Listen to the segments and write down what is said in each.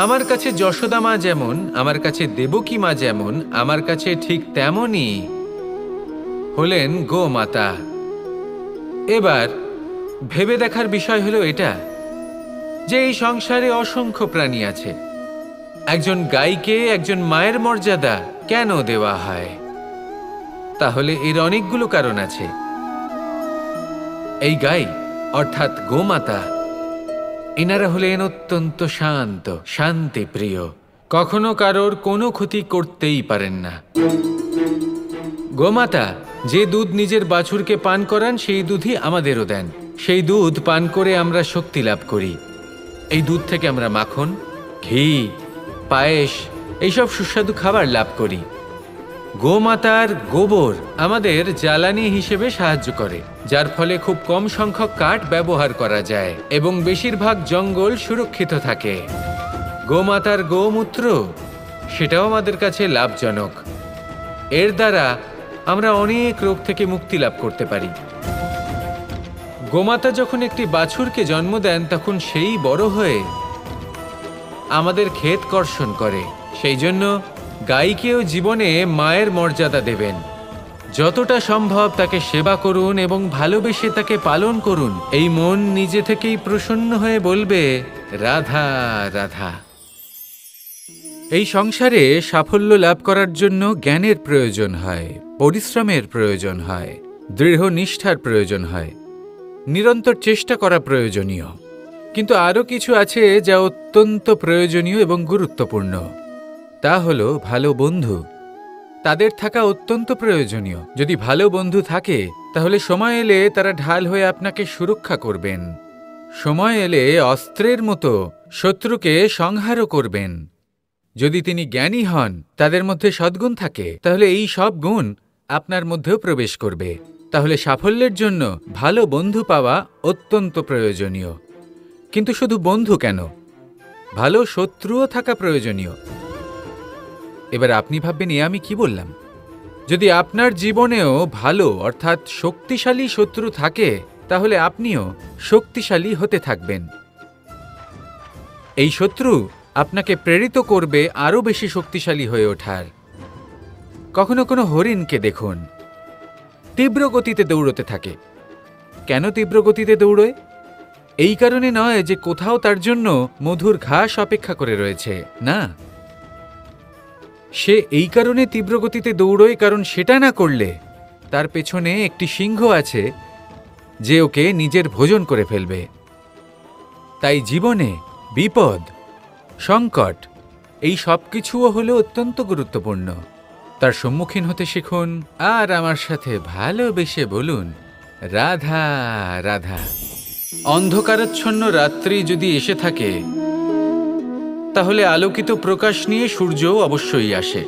আমার কাছে যশোদা মা যেমন, আমার কাছে দেবকী মা যেমন, আমার কাছে ঠিক তেমনই হলেন গোমাতা। এবার ভেবে দেখার বিষয় হলো এটা যে এই সংসারে অসংখ্য প্রাণী আছে, একজন গাইকে একজন মায়ের মর্যাদা কেন দেওয়া হয়? তাহলে এর অনেকগুলো কারণ আছে। এই গাই অর্থাৎ গোমাতা, এনারা হলেন অত্যন্ত শান্ত, শান্তিপ্রিয়, কখনো কারোর কোনো ক্ষতি করতেই পারেন না। গোমাতা যে দুধ নিজের বাছুরকে পান করান সেই দুধই আমাদেরও দেন। সেই দুধ পান করে আমরা শক্তি লাভ করি। এই দুধ থেকে আমরা মাখন, ঘি, পায়েস এইসব সুস্বাদু খাবার লাভ করি। গোমাতার গোবর আমাদের জ্বালানি হিসেবে সাহায্য করে, যার ফলে খুব কম সংখ্যক কাঠ ব্যবহার করা যায় এবং বেশিরভাগ জঙ্গল সুরক্ষিত থাকে। গোমাতার গোমূত্র সেটাও আমাদের কাছে লাভজনক। এর দ্বারা আমরা অনেক রোগ থেকে মুক্তি লাভ করতে পারি। গোমাতা যখন একটি বাছুরকে জন্ম দেন তখন সেই বড় হয়ে আমাদের ক্ষেত কর্ষণ করে। সেই জন্য গাইকেও জীবনে মায়ের মর্যাদা দেবেন। যতটা সম্ভব তাকে সেবা করুন এবং ভালোবেসে তাকে পালন করুন। এই মন নিজে থেকেই প্রসন্ন হয়ে বলবে, রাধা রাধা। এই সংসারে সাফল্য লাভ করার জন্য জ্ঞানের প্রয়োজন হয়, পরিশ্রমের প্রয়োজন হয়, দৃঢ় নিষ্ঠার প্রয়োজন হয়, নিরন্তর চেষ্টা করা প্রয়োজনীয়। কিন্তু আরও কিছু আছে যা অত্যন্ত প্রয়োজনীয় এবং গুরুত্বপূর্ণ। তা হলো ভালো বন্ধু। তাদের থাকা অত্যন্ত প্রয়োজনীয়। যদি ভালো বন্ধু থাকে তাহলে সময় এলে তারা ঢাল হয়ে আপনাকে সুরক্ষা করবেন। সময় এলে অস্ত্রের মতো শত্রুকে সংহারও করবেন। যদি তিনি জ্ঞানী হন, তাদের মধ্যে সদ্গুণ থাকে, তাহলে এই সব গুণ আপনার মধ্যেও প্রবেশ করবে। তাহলে সাফল্যের জন্য ভালো বন্ধু পাওয়া অত্যন্ত প্রয়োজনীয়। কিন্তু শুধু বন্ধু কেন, ভালো শত্রুও থাকা প্রয়োজনীয়। এবার আপনি ভাববেন, এ আমি কি বললাম? যদি আপনার জীবনেও ভালো অর্থাৎ শক্তিশালী শত্রু থাকে তাহলে আপনিও শক্তিশালী হতে থাকবেন। এই শত্রু আপনাকে প্রেরিত করবে আরও বেশি শক্তিশালী হয়ে ওঠার। কখনো কোনো হরিণকে দেখুন, তীব্র গতিতে দৌড়তে থাকে। কেন তীব্র গতিতে দৌড়য়? এই কারণে নয় যে কোথাও তার জন্য মধুর ঘাস অপেক্ষা করে রয়েছে, না। সে এই কারণে তীব্র গতিতে দৌড়য় কারণ সেটা না করলে তার পেছনে একটি সিংহ আছে যে ওকে নিজের ভোজন করে ফেলবে। তাই জীবনে বিপদ, সংকট এই সব কিছুও হলো অত্যন্ত গুরুত্বপূর্ণ। তার সম্মুখীন হতে শিখুন আর আমার সাথে ভালোবেসে বলুন, রাধা রাধা। অন্ধকারাচ্ছন্ন রাত্রি যদি এসে থাকে তাহলে আলোকিত প্রকাশ নিয়ে সূর্যও অবশ্যই আসে।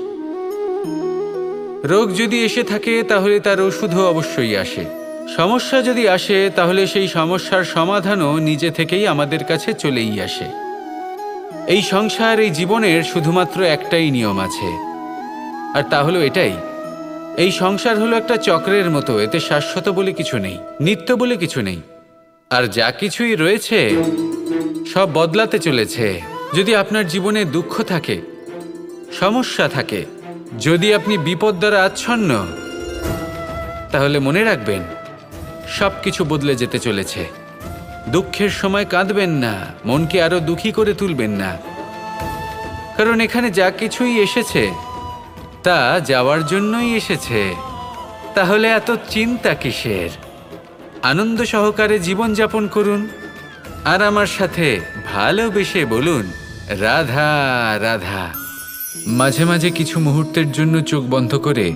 রোগ যদি এসে থাকে তাহলে তার ওষুধও অবশ্যই আসে। সমস্যা যদি আসে তাহলে সেই সমস্যার সমাধানও নিজে থেকেই আমাদের কাছে চলেই আসে। এই সংসার, এই জীবনের শুধুমাত্র একটাই নিয়ম আছে, আর তা হলো এটাই, এই সংসার হলো একটা চক্রের মতো। এতে শাশ্বত বলে কিছু নেই, নিত্য বলে কিছু নেই, আর যা কিছুই রয়েছে সব বদলাতে চলেছে। যদি আপনার জীবনে দুঃখ থাকে, সমস্যা থাকে, যদি আপনি বিপদ দ্বারা আচ্ছন্ন, তাহলে মনে রাখবেন সবকিছু বদলে যেতে চলেছে। দুঃখের সময় কাঁদবেন না, মনকে আরো দুঃখী করে তুলবেন না, কারণ এখানে যা কিছুই এসেছে তা যাওয়ার জন্যই এসেছে। তাহলে এত চিন্তা কিসের? আনন্দ সহকারে জীবনযাপন করুন আর আমার সাথে ভালোবেসে বলুন, রাধা রাধা। মাঝে মাঝে কিছু মুহূর্তের জন্য চোখ বন্ধ করে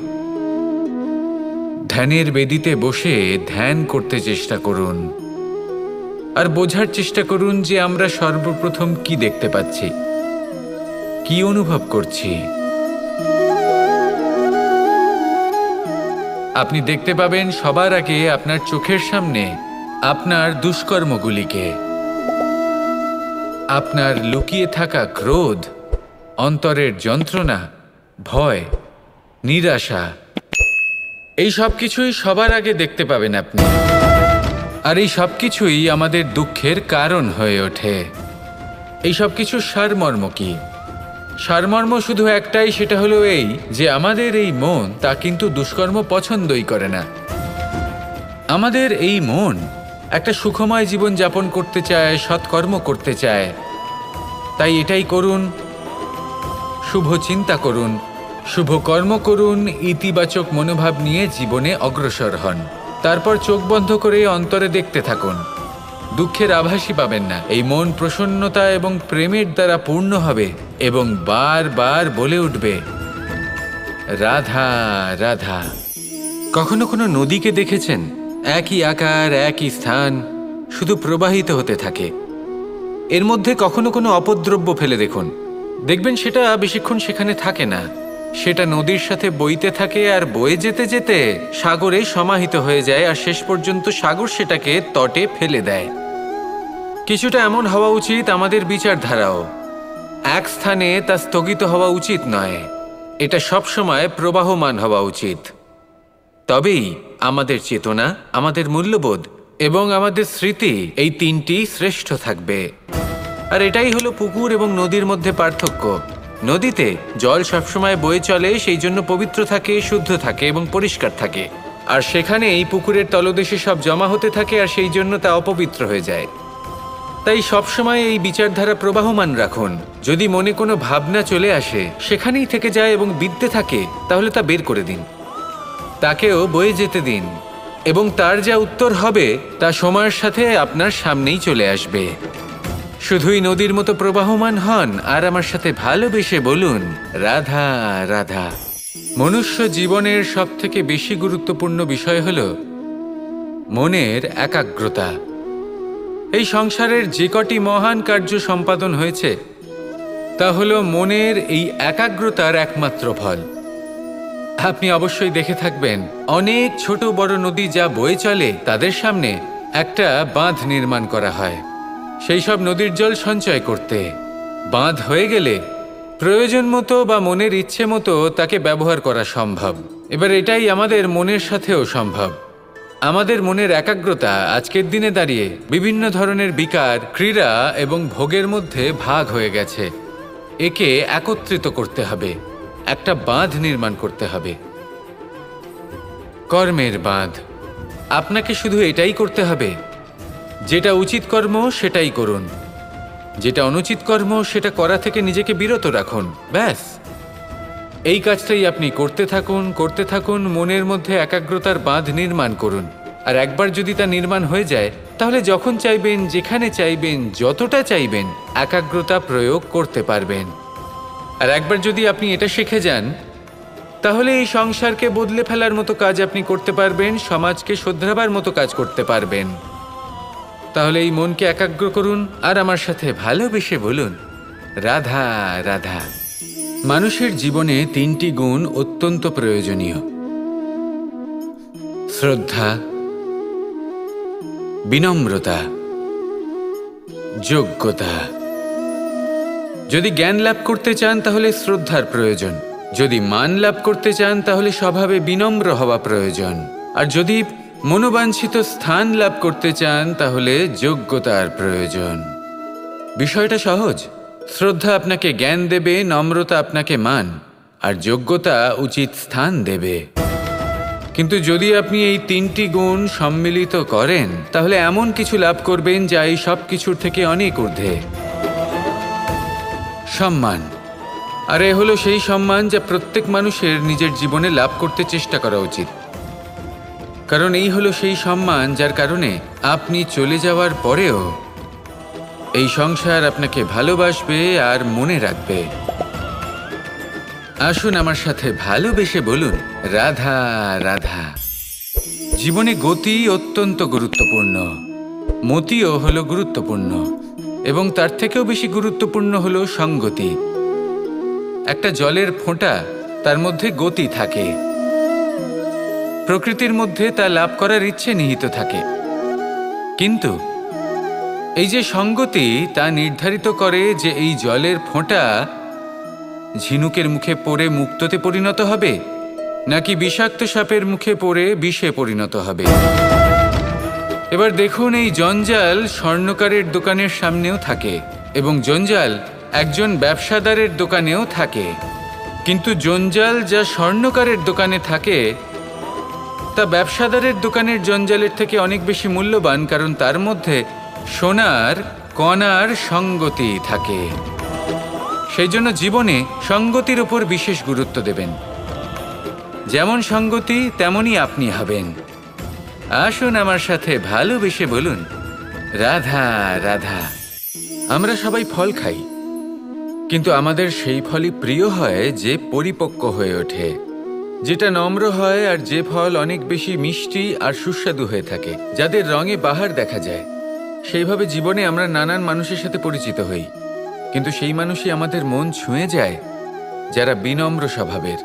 ধ্যানের বেদিতে বসে ধ্যান করতে চেষ্টা করুন আর বোঝার চেষ্টা করুন যে আমরা সর্বপ্রথম কি দেখতে পাচ্ছি, কি অনুভব করছি। আপনি দেখতে পাবেন সবার আগে আপনার চোখের সামনে আপনার দুষ্কর্মগুলিকে, আপনার লুকিয়ে থাকা ক্রোধ, অন্তরের যন্ত্রণা, ভয়, নিরাশা, এই সব কিছুই সবার আগে দেখতে পাবেন আপনি। আর এই সব কিছুই আমাদের দুঃখের কারণ হয়ে ওঠে। এই সব কিছুর সারমর্ম কি? সারমর্ম শুধু একটাই, সেটা হলো এই যে আমাদের এই মন তা কিন্তু দুষ্কর্ম পছন্দই করে না। আমাদের এই মন একটা সুখময় জীবন যাপন করতে চায়, সৎকর্ম করতে চায়। তাই এটাই করুন, শুভ চিন্তা করুন, শুভ কর্ম করুন, ইতিবাচক মনোভাব নিয়ে জীবনে অগ্রসর হন। তারপর চোখ বন্ধ করে অন্তরে দেখতে থাকুন, দুঃখের আভাসই পাবেন না। এই মন প্রসন্নতা এবং প্রেমের দ্বারা পূর্ণ হবে এবং বারবার বলে উঠবে, রাধা রাধা। কখনো কোনো নদীকে দেখেছেন? একই আকার, একই স্থান, শুধু প্রবাহিত হতে থাকে। এর মধ্যে কখনো কোনো অপদ্রব্য ফেলে দেখুন, দেখবেন সেটা বেশিক্ষণ সেখানে থাকে না। সেটা নদীর সাথে বইতে থাকে আর বয়ে যেতে যেতে সাগরে সমাহিত হয়ে যায়, আর শেষ পর্যন্ত সাগর সেটাকে তটে ফেলে দেয়। কিছুটা এমন হওয়া উচিত আমাদের বিচারধারাও। এক স্থানে তা স্থগিত হওয়া উচিত নয়, এটা সবসময় প্রবাহমান হওয়া উচিত। তবেই আমাদের চেতনা, আমাদের মূল্যবোধ এবং আমাদের স্মৃতি, এই তিনটি শ্রেষ্ঠ থাকবে। আর এটাই হলো পুকুর এবং নদীর মধ্যে পার্থক্য। নদীতে জল সবসময় বয়ে চলে, সেই জন্য পবিত্র থাকে, শুদ্ধ থাকে এবং পরিষ্কার থাকে। আর সেখানে এই পুকুরের তলদেশে সব জমা হতে থাকে, আর সেই জন্য তা অপবিত্র হয়ে যায়। তাই সবসময় এই বিচারধারা প্রবাহমান রাখুন। যদি মনে কোনো ভাবনা চলে আসে, সেখানেই থেকে যায় এবং বিদ্যে থাকে, তাহলে তা বের করে দিন, তাকেও বয়ে যেতে দিন, এবং তার যা উত্তর হবে তা সময়ের সাথে আপনার সামনেই চলে আসবে। শুধুই নদীর মতো প্রবাহমান হন আর আমার সাথে ভালোবেসে বলুন, রাধা রাধা। মনুষ্য জীবনের সবথেকে বেশি গুরুত্বপূর্ণ বিষয় হল মনের একাগ্রতা। এই সংসারের যে কটি মহান কার্য সম্পাদন হয়েছে তা হল মনের এই একাগ্রতার একমাত্র ফল। আপনি অবশ্যই দেখে থাকবেন, অনেক ছোট বড় নদী যা বয়ে চলে তাদের সামনে একটা বাঁধ নির্মাণ করা হয় সেই সব নদীর জল সঞ্চয় করতে। বাঁধ হয়ে গেলে প্রয়োজন মতো বা মনের ইচ্ছে মতো তাকে ব্যবহার করা সম্ভব। এবার এটাই আমাদের মনের সাথেও সম্ভব। আমাদের মনের একাগ্রতা আজকের দিনে দাঁড়িয়ে বিভিন্ন ধরনের বিকার, ক্রীড়া এবং ভোগের মধ্যে ভাগ হয়ে গেছে। একে একত্রিত করতে হবে, একটা বাঁধ নির্মাণ করতে হবে, কর্মের বাঁধ। আপনাকে শুধু এটাই করতে হবে, যেটা উচিত কর্ম সেটাই করুন, যেটা অনুচিত কর্ম সেটা করা থেকে নিজেকে বিরত রাখুন। ব্যাস, এই কাজটাই আপনি করতে থাকুন, করতে থাকুন। মনের মধ্যে একাগ্রতার বাঁধ নির্মাণ করুন। আর একবার যদি তা নির্মাণ হয়ে যায়, তাহলে যখন চাইবেন, যেখানে চাইবেন, যতটা চাইবেন একাগ্রতা প্রয়োগ করতে পারবেন। আর একবার যদি আপনি এটা শিখে যান, তাহলে এই সংসারকে বদলে ফেলার মতো কাজ আপনি করতে পারবেন, সমাজকে শোধরাবার মতো কাজ করতে পারবেন। তাহলে এই মনকে একাগ্র করুন আর আমার সাথে ভালোবেসে বলুন, রাধা রাধা। মানুষের জীবনে তিনটি গুণ অত্যন্ত প্রয়োজনীয়: শ্রদ্ধা, বিনম্রতা, যোগ্যতা। যদি জ্ঞান লাভ করতে চান তাহলে শ্রদ্ধার প্রয়োজন, যদি মান লাভ করতে চান তাহলে স্বভাবে বিনম্র হওয়া প্রয়োজন, আর যদি মনোবাঞ্ছিত স্থান লাভ করতে চান তাহলে যোগ্যতার প্রয়োজন। বিষয়টা সহজ। শ্রদ্ধা আপনাকে জ্ঞান দেবে, নম্রতা আপনাকে মান, আর যোগ্যতা উচিত স্থান দেবে। কিন্তু যদি আপনি এই তিনটি গুণ সম্মিলিত করেন, তাহলে এমন কিছু লাভ করবেন যা এই সব কিছুর থেকে অনেক ঊর্ধ্বে। সম্মান। আর এ হলো সেই সম্মান যা প্রত্যেক মানুষের নিজের জীবনে লাভ করতে চেষ্টা করা উচিত। কারণ এই হলো সেই সম্মান যার কারণে আপনি চলে যাওয়ার পরেও এই সংসার আপনাকে ভালোবাসবে আর মনে রাখবে। আসুন আমার সাথে ভালোবেসে বলুন, রাধা রাধা। জীবনে গতি অত্যন্ত গুরুত্বপূর্ণ, মতিও হলো গুরুত্বপূর্ণ, এবং তার থেকেও বেশি গুরুত্বপূর্ণ হলো সঙ্গতি। একটা জলের ফোঁটা, তার মধ্যে গতি থাকে। প্রকৃতির মধ্যে তা লাভ করার ইচ্ছে নিহিত থাকে, কিন্তু এই যে সঙ্গতি তা নির্ধারিত করে যে এই জলের ফোঁটা ঝিনুকের মুখে পড়ে মুক্তোতে পরিণত হবে নাকি বিষাক্ত সাপের মুখে পড়ে বিষে পরিণত হবে। এবার দেখুন, এই জঞ্জাল স্বর্ণকারের দোকানের সামনেও থাকে। এবং জঞ্জাল একজন ব্যবসাদারের দোকানেও থাকে। কিন্তু জঞ্জাল যা স্বর্ণকারের দোকানে থাকে তা ব্যবসাদারের দোকানের জঞ্জালের থেকে অনেক বেশি মূল্যবান, কারণ তার মধ্যে সোনার কণার সঙ্গতি থাকে। সেই জন্য জীবনে সঙ্গতির উপর বিশেষ গুরুত্ব দেবেন। যেমন সঙ্গতি তেমনই আপনি হবেন। আসুন আমার সাথে ভালোবেসে বলুন, রাধা রাধা। আমরা সবাই ফল খাই, কিন্তু আমাদের সেই ফলই প্রিয় হয় যে পরিপক্ক হয়ে ওঠে, যেটা নম্র হয়, আর যে ফল অনেক বেশি মিষ্টি আর সুস্বাদু হয়ে থাকে, যাদের রঙে বাহার দেখা যায়। সেইভাবে জীবনে আমরা নানান মানুষের সাথে পরিচিত হই, কিন্তু সেই মানুষই আমাদের মন ছুঁয়ে যায় যারা বিনম্র স্বভাবের,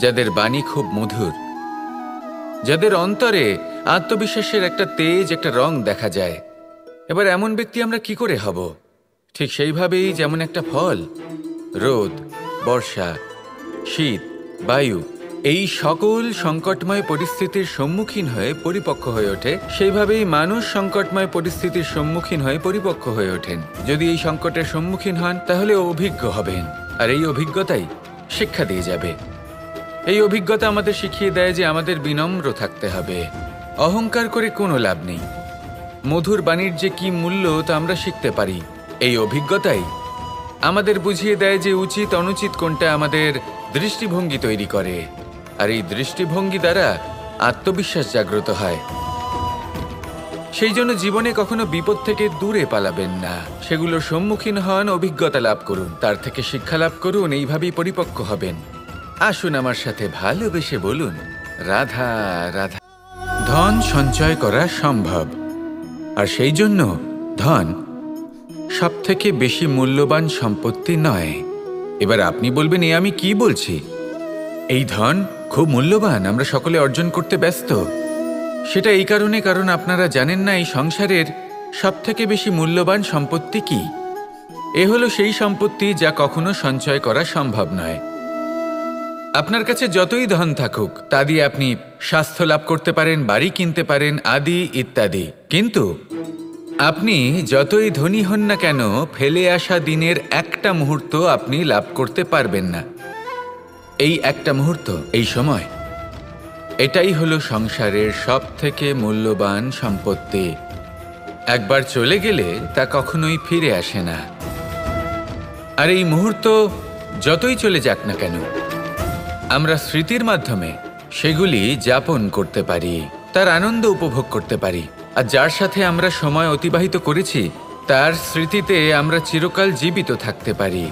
যাদের বাণী খুব মধুর, যাদের অন্তরে আত্মবিশ্বাসের একটা তেজ, একটা রং দেখা যায়। এবার এমন ব্যক্তি আমরা কি করে হব? ঠিক সেইভাবেই যেমন একটা ফল রোদ, বর্ষা, শীত, বায়ু এই সকল সংকটময় পরিস্থিতির সম্মুখীন হয়ে পরিপক্ক হয়ে ওঠে, সেইভাবেই মানুষ সংকটময় পরিস্থিতির সম্মুখীন হয়ে পরিপক্ক হয়ে ওঠেন। যদি এই সংকটের সম্মুখীন হন তাহলে অভিজ্ঞ হবেন, আর এই অভিজ্ঞতাই শিক্ষা দিয়ে যাবে। এই অভিজ্ঞতা আমাদের শিখিয়ে দেয় যে আমাদের বিনম্র থাকতে হবে। অহংকার করে কোনো লাভ নেই। মধুর বাণীর যে কি মূল্য তা আমরা শিখতে পারি। এই অভিজ্ঞতাই আমাদের বুঝিয়ে দেয় যে উচিত অনুচিত কোনটা, আমাদের দৃষ্টিভঙ্গি তৈরি করে, আর এই দৃষ্টিভঙ্গি দ্বারা আত্মবিশ্বাস জাগ্রত হয়। সেই জন্য জীবনে কখনো বিপদ থেকে দূরে পালাবেন না, সেগুলোর সম্মুখীন হন, অভিজ্ঞতা লাভ করুন, তার থেকে শিক্ষা লাভ করুন, এইভাবেই পরিপক্ক হবেন। আসুন আমার সাথে ভালোবেসে বলুন, রাধা রাধা। ধন সঞ্চয় করা সম্ভব, আর সেই জন্য ধন সবথেকে বেশি মূল্যবান সম্পত্তি নয়। এবার আপনি বলবেন, আমি কি বলছি? এই ধন খুব মূল্যবান, আমরা সকলে অর্জন করতে ব্যস্ত। সেটা এই কারণে, কারণ আপনারা জানেন না এই সংসারের সবথেকে বেশি মূল্যবান সম্পত্তি কি। এ হলো সেই সম্পত্তি যা কখনো সঞ্চয় করা সম্ভব নয়। আপনার কাছে যতই ধন থাকুক তা দিয়ে আপনি স্বাস্থ্য লাভ করতে পারেন, বাড়ি কিনতে পারেন, আদি ইত্যাদি, কিন্তু আপনি যতই ধনী হন না কেন, ফেলে আসা দিনের একটা মুহূর্ত আপনি লাভ করতে পারবেন না। এই একটা মুহূর্ত, এই সময়, এটাই হলো সংসারের সবথেকে মূল্যবান সম্পত্তি। একবার চলে গেলে তা কখনোই ফিরে আসে না। আর এই মুহূর্ত যতই চলে যাক না কেন, আমরা স্মৃতির মাধ্যমে সেগুলি যাপন করতে পারি, তার আনন্দ উপভোগ করতে পারি। আর যার সাথে আমরা সময় অতিবাহিত করেছি তার স্মৃতিতে আমরা চিরকাল জীবিত থাকতে পারি।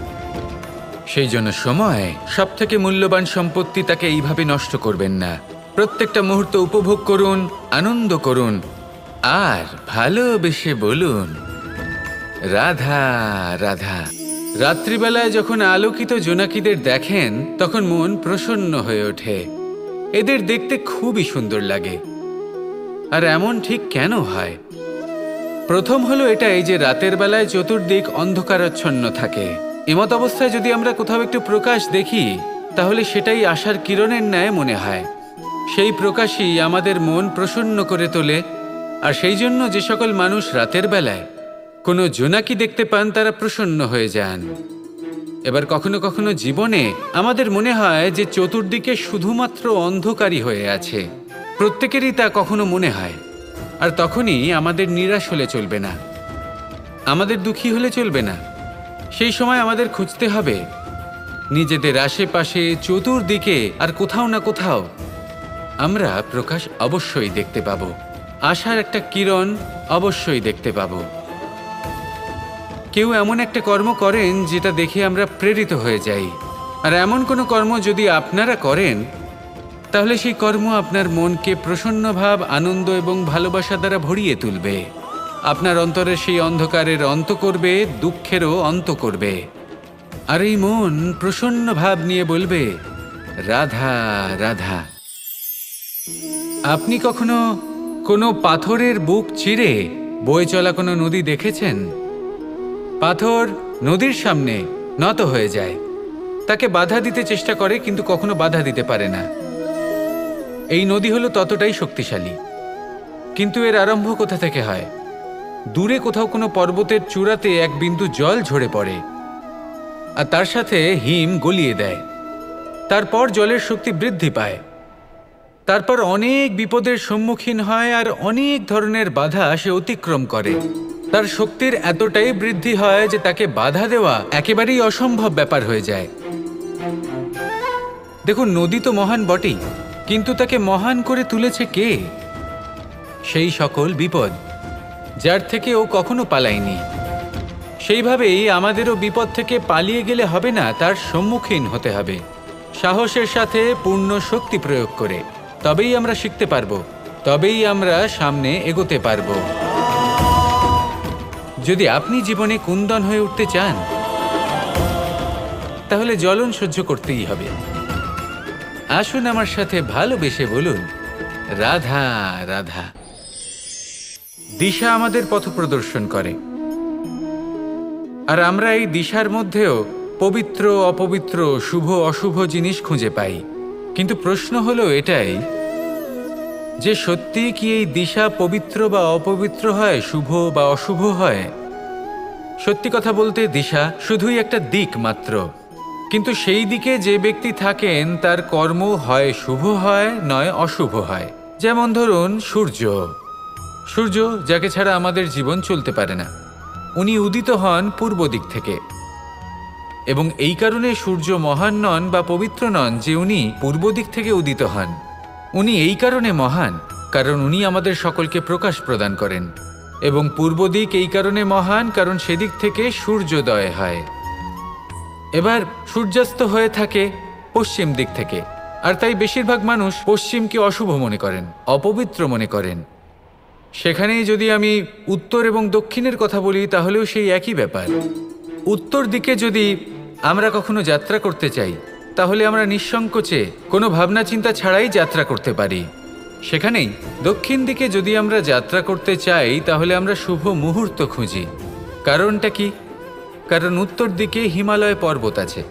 সেই জন্য সময় সবথেকে মূল্যবান সম্পত্তি, তাকে এইভাবে নষ্ট করবেন না। প্রত্যেকটা মুহূর্ত উপভোগ করুন, আনন্দ করুন, আর ভালোবেসে বলুন, রাধা রাধা। রাত্রিবেলায় যখন আলোকিত জোনাকিদের দেখেন তখন মন প্রসন্ন হয়ে ওঠে। এদের দেখতে খুবই সুন্দর লাগে। আর এমন ঠিক কেন হয়? প্রথম হলো এটাই যে রাতের বেলায় চতুর্দিক অন্ধকারাচ্ছন্ন থাকে। এমত অবস্থায় যদি আমরা কোথাও একটু প্রকাশ দেখি তাহলে সেটাই আশার কিরণের ন্যায় মনে হয়। সেই প্রকাশই আমাদের মন প্রসন্ন করে তোলে। আর সেই জন্য যে সকল মানুষ রাতের বেলায় কোনো জোনাকি দেখতে পান তারা প্রসন্ন হয়ে যান। এবার কখনো কখনো জীবনে আমাদের মনে হয় যে চতুর্দিকে শুধুমাত্র অন্ধকারই হয়ে আছে, প্রত্যেকেরই তা কখনো মনে হয়। আর তখনই আমাদের নিরাশ হলে চলবে না, আমাদের দুঃখী হলে চলবে না। সেই সময় আমাদের খুঁজতে হবে নিজেদের আশেপাশে, চতুর্দিকে, আর কোথাও না কোথাও আমরা প্রকাশ অবশ্যই দেখতে পাবো, আশার একটা কিরণ অবশ্যই দেখতে পাবো। কেউ এমন একটা কর্ম করেন যেটা দেখে আমরা প্রেরিত হয়ে যাই, আর এমন কোনো কর্ম যদি আপনারা করেন তাহলে সেই কর্ম আপনার মনকে প্রসন্ন ভাব, আনন্দ এবং ভালোবাসা দ্বারা ভরিয়ে তুলবে। আপনার অন্তরের সেই অন্ধকারের অন্ত করবে, দুঃখেরও অন্ত করবে। আর এই মন প্রসন্ন ভাব নিয়ে বলবে, রাধা রাধা। আপনি কখনো কোনো পাথরের বুক চিরে বয়ে চলা কোনো নদী দেখেছেন? পাথর নদীর সামনে নত হয়ে যায়, তাকে বাধা দিতে চেষ্টা করে কিন্তু কখনো বাধা দিতে পারে না। এই নদী হলো ততটাই শক্তিশালী, কিন্তু এর আরম্ভ কোথা থেকে হয়? দূরে কোথাও কোনো পর্বতের চূড়াতে এক বিন্দু জল ঝরে পড়ে আর তার সাথে হিম গলিয়ে দেয়। তারপর জলের শক্তি বৃদ্ধি পায়। তারপর অনেক বিপদের সম্মুখীন হয় আর অনেক ধরনের বাধা সে অতিক্রম করে। তার শক্তির এতটাই বৃদ্ধি হয় যে তাকে বাধা দেওয়া একেবারেই অসম্ভব ব্যাপার হয়ে যায়। দেখুন, নদী তো মহান বটেই, কিন্তু তাকে মহান করে তুলেছে কে? সেই সকল বিপদ যার থেকে ও কখনো পালায়নি। সেইভাবেই আমাদেরও বিপদ থেকে পালিয়ে গেলে হবে না, তার সম্মুখীন হতে হবে সাহসের সাথে, পূর্ণ শক্তি প্রয়োগ করে। তবেই আমরা শিখতে পারবো, তবেই আমরা সামনে এগোতে পারবো। যদি আপনি জীবনে কুন্দন হয়ে উঠতে চান, তাহলে জ্বলন সহ্য করতেই হবে। আসুন আমার সাথে ভালোবেসে বলুন, রাধা রাধা। দিশা আমাদের পথ প্রদর্শন করে, আর আমরা এই দিশার মধ্যেও পবিত্র অপবিত্র, শুভ অশুভ জিনিস খুঁজে পাই। কিন্তু প্রশ্ন হলো এটাই যে সত্যি কি এই দিশা পবিত্র বা অপবিত্র হয়, শুভ বা অশুভ হয়? সত্যি কথা বলতে দিশা শুধুই একটা দিক মাত্র, কিন্তু সেই দিকে যে ব্যক্তি থাকেন তার কর্ম হয় শুভ হয়, নয় অশুভ হয়। যেমন ধরুন সূর্য, যাকে ছাড়া আমাদের জীবন চলতে পারে না। উনি উদিত হন পূর্ব দিক থেকে, এবং এই কারণে সূর্য মহান নন বা পবিত্র নন যে উনি পূর্ব দিক থেকে উদিত হন। উনি এই কারণে মহান কারণ উনি আমাদের সকলকে প্রকাশ প্রদান করেন, এবং পূর্ব দিক এই কারণে মহান কারণ সেদিক থেকে সূর্যোদয় হয়। এবার সূর্যাস্ত হয়ে থাকে পশ্চিম দিক থেকে, আর তাই বেশিরভাগ মানুষ পশ্চিমকে অশুভ মনে করেন, অপবিত্র মনে করেন। সেখানেই যদি আমি উত্তর এবং দক্ষিণের কথা বলি, তাহলেও সেই একই ব্যাপার। উত্তর দিকে যদি আমরা কখনো যাত্রা করতে চাই, তাহলে আমরা নিঃসংকোচে কোনো ভাবনা চিন্তা ছাড়াই যাত্রা করতে পারি। সেখানেই দক্ষিণ দিকে যদি আমরা যাত্রা করতে চাই, তাহলে আমরা শুভ মুহূর্ত খুঁজি। কারণটা কি? কারণ উত্তর দিকে হিমালয় পর্বত আছে,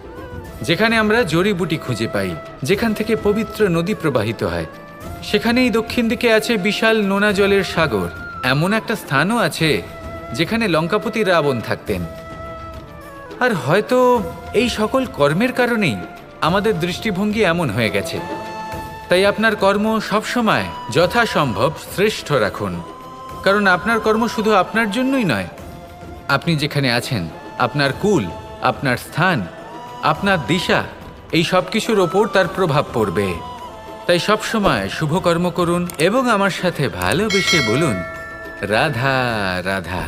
যেখানে আমরা জড়িবুটি খুঁজে পাই, যেখান থেকে পবিত্র নদী প্রবাহিত হয়। সেখানেই দক্ষিণ দিকে আছে বিশাল নোনা জলের সাগর। এমন একটা স্থানও আছে যেখানে লঙ্কাপতি রাবণ থাকতেন। আর হয়তো এই সকল কর্মের কারণেই আমাদের দৃষ্টিভঙ্গি এমন হয়ে গেছে। তাই আপনার কর্ম সবসময় যথাসম্ভব শ্রেষ্ঠ রাখুন, কারণ আপনার কর্ম শুধু আপনার জন্যই নয়। আপনি যেখানে আছেন, আপনার কুল, আপনার স্থান, আপনার দিশা, এই সব কিছুর ওপর তার প্রভাব পড়বে। তাই সবসময় শুভ কর্ম করুন এবং আমার সাথে ভালোবেসে বলুন, রাধা রাধা।